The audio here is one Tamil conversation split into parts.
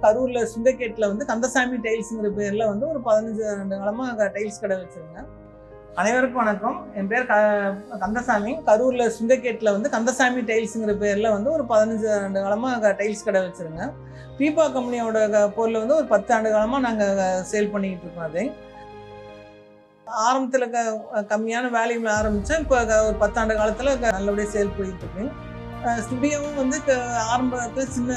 கரூர்ல சுங்கக்கேட்டில் வந்து கந்தசாமி டைல்ஸுங்கிற பேர்ல வந்து ஒரு 15 ஆண்டு காலமாக டைல்ஸ் கடை வச்சிருக்கேன். அனைவருக்கும் வணக்கம். என் பேர் கந்தசாமி. கரூர்ல சுங்கக்கேட்டில் வந்து கந்தசாமி டைல்ஸுங்கிற பேர்ல வந்து ஒரு 15 ஆண்டு காலமாக டைல்ஸ் கடை வச்சிருக்கேன். பீப்பா கம்பெனியோட பொருள் வந்து ஒரு 10 ஆண்டு காலமாக நாங்கள் சேல் பண்ணிக்கிட்டு இருக்கோம். அதை ஆரம்பத்தில் கம்மியான வேல்யூமில் ஆரம்பித்தேன். இப்போ ஒரு 10 ஆண்டு காலத்தில் நல்லபடியாக சேல் போயிட்டு இருக்கேன். ஸ்டுடியோவும் வந்து ஆரம்பத்தில் சின்ன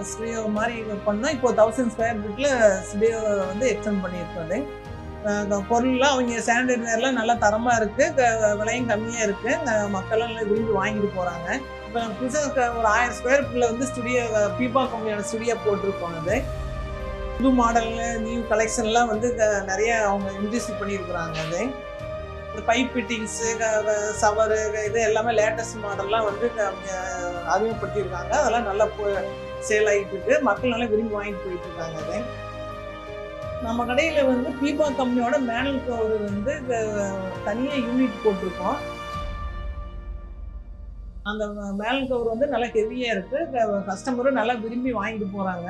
ஸ்டுடியோ மாதிரி பண்ணோம். இப்போ 1000 ஸ்கொயர் ஃபீட்டில் ஸ்டுடியோ வந்து எக்ஸ்டெண்ட் பண்ணியிருக்கோம். பொருள்லாம் அவங்க சானிடைசர்லாம் நல்லா தரமாக இருக்குது, விலையும் கம்மியாக இருக்குது, மக்கள்லாம் நல்லா விரும்பி வாங்கிட்டு போகிறாங்க. இப்போ புதுசாக ஒரு 1000 ஸ்கொயர் ஃபீட்டில் வந்து ஸ்டுடியோ பீப்பா கம்பெனியோட ஸ்டுடியோ போட்டிருக்கோம். அது புது மாடலில் நியூ கலெக்ஷன்லாம் வந்து நிறைய அவங்க இன்ட்ரெஸ்ட் பண்ணியிருக்கிறாங்க. அது இந்த பைப் ஃபிட்டிங்ஸு, சவரு, இது எல்லாமே லேட்டஸ்ட் மாடல்லாம் வந்து அவங்க அறிமுகப்படுத்தியிருக்காங்க. அதெல்லாம் நல்லா சேல் ஆகிட்டு இருக்கு, மக்கள் நல்லா விரும்பி வாங்கிட்டு போயிட்டு இருக்காங்க. அது நம்ம கடையில் வந்து பீப்பா கம்பெனியோட மேனல் கவர் வந்து தனியாக யூனிட் போட்டிருக்கோம். அந்த மேனல் கவர் வந்து நல்லா ஹெவியாக இருக்குது, கஸ்டமரும் நல்லா விரும்பி வாங்கிட்டு போகிறாங்க.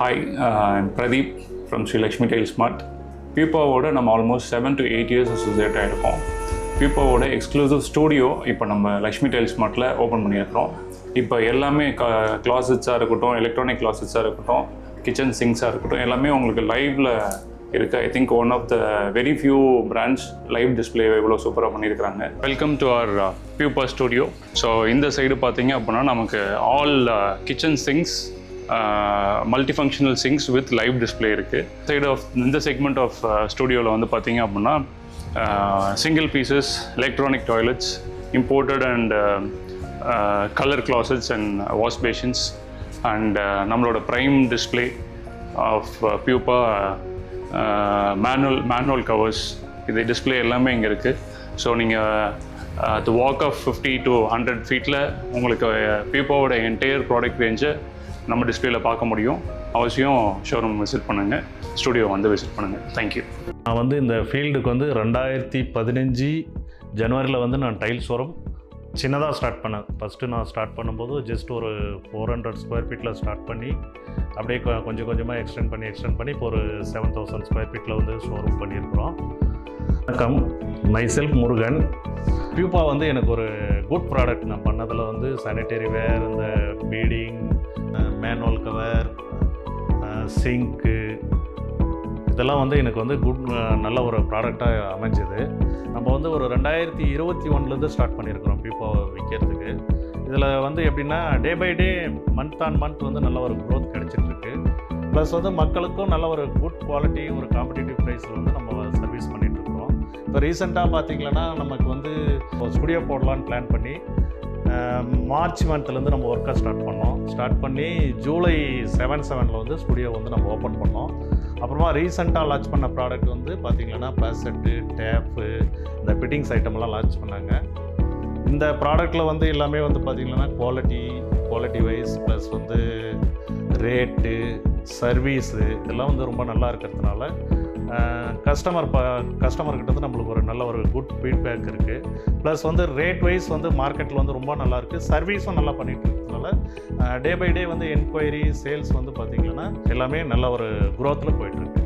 Hi, I'm Pradeep from Sri Lakshmi Tiles Mart. பீப்பாவோட நம்ம ஆல்மோஸ்ட் 7 to 8 years அசோசியேட் ஆகிருக்கோம். பீப்பாவோட எக்ஸ்க்ளூசிவ் ஸ்டூடியோ இப்போ நம்ம லக்ஷ்மி டைல்ஸ் மார்ட்டில் ஓப்பன் பண்ணியிருக்கிறோம். இப்போ எல்லாமே கிளாசட்ஸாக இருக்கட்டும், எலக்ட்ரானிக் கிளாசட்ஸாக இருக்கட்டும், கிச்சன் சிங்ஸாக இருக்கட்டும், எல்லாமே உங்களுக்கு லைவில் இருக்குது. I think one of the very few brands live display இவ்வளோ சூப்பராக பண்ணியிருக்கிறாங்க. வெல்கம் டு அவர் பீப்பா ஸ்டூடியோ. ஸோ இந்த சைடு பார்த்தீங்க அப்படின்னா நமக்கு all kitchen sinks, multifunctional sinks with live display இருக்குது. சைடு ஆஃப் இந்த செக்மெண்ட் ஆஃப் ஸ்டூடியோவில் வந்து பார்த்தீங்க அப்படின்னா single pieces electronic toilets, imported and colour closets and wash basins and நம்மளோட ப்ரைம் டிஸ்பிளே ஆஃப் பியூப்பா மேனுவல் கவர்ஸ், இது டிஸ்பிளே எல்லாமே இங்கே இருக்குது. ஸோ நீங்கள் த வாக் ஆஃப் 50 to 100 ஃபீட்டில் உங்களுக்கு பியூப்பாவோட என்டையர் ப்ராடக்ட் ரேஞ்சை நம்ம டிஸ்பிளேல பார்க்க முடியும். அவசியம் ஷோரூம் விசிட் பண்ணுங்கள், ஸ்டுடியோ வந்து விசிட் பண்ணுங்கள். தேங்க்யூ. நான் வந்து இந்த ஃபீல்டுக்கு வந்து 2015 ஜனவரியில் வந்து நான் டைல்ஸ் ஷோரூம் சின்னதாக ஸ்டார்ட் பண்ணேன். ஃபஸ்ட்டு நான் ஸ்டார்ட் பண்ணும்போது ஜஸ்ட் ஒரு 400 ஸ்கொயர் ஃபீட்டில் ஸ்டார்ட் பண்ணி அப்படியே கொஞ்சம் கொஞ்சமாக எக்ஸ்டெண்ட் பண்ணி இப்போ ஒரு 7000 ஸ்கொயர் ஃபீட்டில் வந்து ஷோரூம் பண்ணியிருக்கிறோம். வணக்கம், மை செல்ஃப் முருகன். பியூப்பா வந்து எனக்கு ஒரு குட் ப்ராடக்ட் நான் பண்ணதில் வந்து சானிட்டரி வேர், இந்த பீடிங், மேனுவல் கவர், சிங்க்கு, இதெல்லாம் வந்து எனக்கு வந்து நல்ல ஒரு ப்ராடக்டாக அமைஞ்சது. நம்ம வந்து ஒரு 2021 ஸ்டார்ட் பண்ணியிருக்கிறோம் பியூப்பாவை விற்கிறதுக்கு. இதில் வந்து எப்படின்னா day by day, month on month வந்து நல்ல ஒரு க்ரோத் கிடச்சிட்ருக்கு. ப்ளஸ் வந்து மக்களுக்கும் நல்ல ஒரு குட் குவாலிட்டி, ஒரு காம்படிட்டிவ் ப்ரைஸில் வந்து நம்ம சர்வீஸ் பண்ணிகிட்ருக்குறோம். இப்போ ரீசெண்டாக பார்த்திங்கன்னா நமக்கு வந்து ஸ்டுடியோ போடலான்னு பிளான் பண்ணி மார்ச் மந்த்லேருந்து நம்ம ஒர்க்கை ஸ்டார்ட் பண்ணி ஜூலை 7 வந்து ஸ்டுடியோ வந்து நம்ம ஓப்பன் பண்ணோம். அப்புறமா ரீசெண்டாக லான்ச் பண்ண ப்ராடக்ட் வந்து பார்த்திங்கன்னா பேசெட்டு, டேப்பு, இந்த ஃபிட்டிங்ஸ் ஐட்டம்லாம் லான்ச் பண்ணாங்க. இந்த ப்ராடக்ட்டில் வந்து எல்லாமே வந்து பார்த்திங்கன்னா குவாலிட்டி வைஸ் ப்ளஸ் வந்து ரேட்டு, சர்வீஸு இதெல்லாம் வந்து ரொம்ப நல்லா இருக்கிறதுனால கஸ்டமர்கிட்ட வந்து நம்மளுக்கு ஒரு நல்ல ஒரு குட் ஃபீட்பேக் இருக்குது. ப்ளஸ் வந்து ரேட் வைஸ் வந்து மார்க்கெட்டில் வந்து ரொம்ப நல்லாயிருக்கு, சர்வீஸும் நல்லா பண்ணிகிட்டு இருக்கிறதுனால டே பை டே வந்து என்கொயரி, சேல்ஸ் வந்து பார்த்திங்கன்னா எல்லாமே நல்ல ஒரு க்ரோத்தில் போயிட்டுருக்கு.